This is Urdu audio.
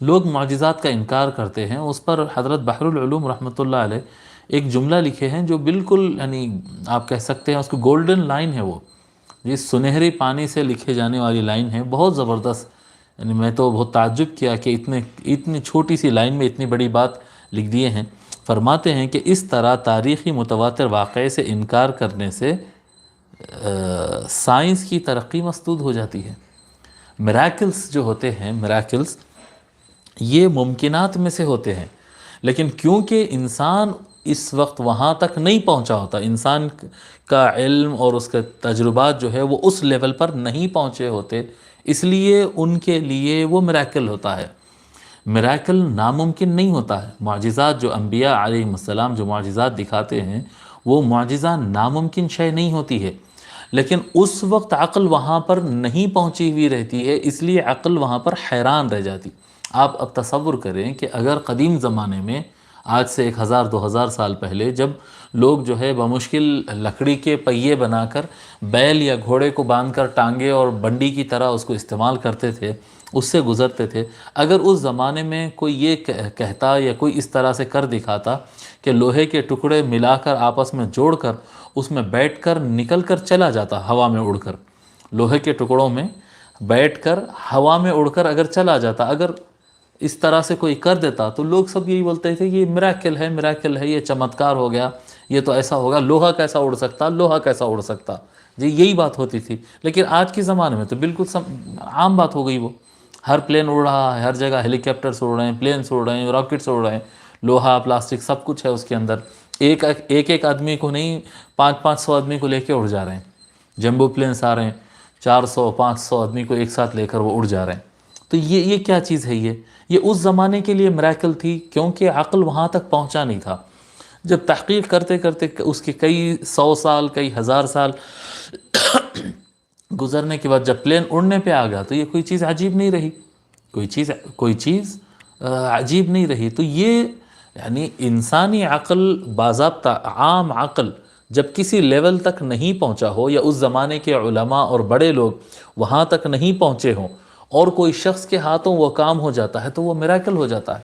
لوگ معجزات کا انکار کرتے ہیں، اس پر حضرت بحر العلوم رحمۃ اللہ علیہ ایک جملہ لکھے ہیں جو بالکل یعنی آپ کہہ سکتے ہیں اس کو گولڈن لائن ہے وہ، جس سنہری پانی سے لکھے جانے والی لائن ہے، بہت زبردست. یعنی میں تو بہت تعجب کیا کہ اتنی چھوٹی سی لائن میں اتنی بڑی بات لکھ دیے ہیں. فرماتے ہیں کہ اس طرح تاریخی متواتر واقعے سے انکار کرنے سے سائنس کی ترقی مسدود ہو جاتی ہے. میراکلز جو ہوتے ہیں، میراکلز یہ ممکنات میں سے ہوتے ہیں، لیکن کیونکہ انسان اس وقت وہاں تک نہیں پہنچا ہوتا، انسان کا علم اور اس کے تجربات جو ہے وہ اس لیول پر نہیں پہنچے ہوتے، اس لیے ان کے لیے وہ میراکل ہوتا ہے. میراکل ناممکن نہیں ہوتا ہے. معجزات جو انبیاء علیہ السلام جو معجزات دکھاتے ہیں وہ معجزہ ناممکن شے نہیں ہوتی ہے، لیکن اس وقت عقل وہاں پر نہیں پہنچی ہوئی رہتی ہے، اس لیے عقل وہاں پر حیران رہ جاتی. آپ اب تصور کریں کہ اگر قدیم زمانے میں آج سے 1000 2000 سال پہلے جب لوگ جو ہے بمشکل لکڑی کے پہیے بنا کر بیل یا گھوڑے کو باندھ کر ٹانگے اور بنڈی کی طرح اس کو استعمال کرتے تھے، اس سے گزرتے تھے، اگر اس زمانے میں کوئی یہ کہتا یا کوئی اس طرح سے کر دکھاتا کہ لوہے کے ٹکڑے ملا کر آپس میں جوڑ کر اس میں بیٹھ کر نکل کر چلا جاتا ہوا میں اڑ کر، لوہے کے ٹکڑوں میں بیٹھ کر ہوا میں اڑ کر اگر چلا جاتا، اگر اس طرح سے کوئی کر دیتا تو لوگ سب یہی بولتے تھے کہ یہ میراکل ہے، میراکل ہے، یہ چمتکار ہو گیا، یہ تو ایسا ہوگا، لوہا کیسا اڑ سکتا، لوہا کیسا اڑ سکتا. جی یہی بات ہوتی تھی. لیکن آج کے زمانے میں تو بالکل عام بات ہو گئی، وہ ہر پلین اڑ رہا ہے، ہر جگہ ہیلی کاپٹرس اڑ رہے ہیں، پلینس اڑ رہے ہیں، راکٹس اڑ رہے ہیں، لوہا پلاسٹک سب کچھ ہے اس کے اندر. ایک آدمی کو نہیں، 500 آدمی کو لے کے اڑ جا رہے ہیں. جمبو پلینس آ رہے ہیں، 400 500 آدمی کو ایک ساتھ لے کر وہ اڑ جا رہے ہیں. تو یہ کیا چیز ہے؟ یہ اس زمانے کے لیے میراکل تھی کیونکہ عقل وہاں تک پہنچا نہیں تھا. جب تحقیق کرتے کرتے اس کے کئی 100 سال کئی 1000 سال گزرنے کے بعد جب پلین اڑنے پہ آ گیا تو یہ کوئی چیز عجیب نہیں رہی، کوئی چیز عجیب نہیں رہی. تو یہ یعنی انسانی عقل باضابطہ عام عقل جب کسی لیول تک نہیں پہنچا ہو، یا اس زمانے کے علماء اور بڑے لوگ وہاں تک نہیں پہنچے ہوں، اور کوئی شخص کے ہاتھوں وہ کام ہو جاتا ہے تو وہ میراکل ہو جاتا ہے.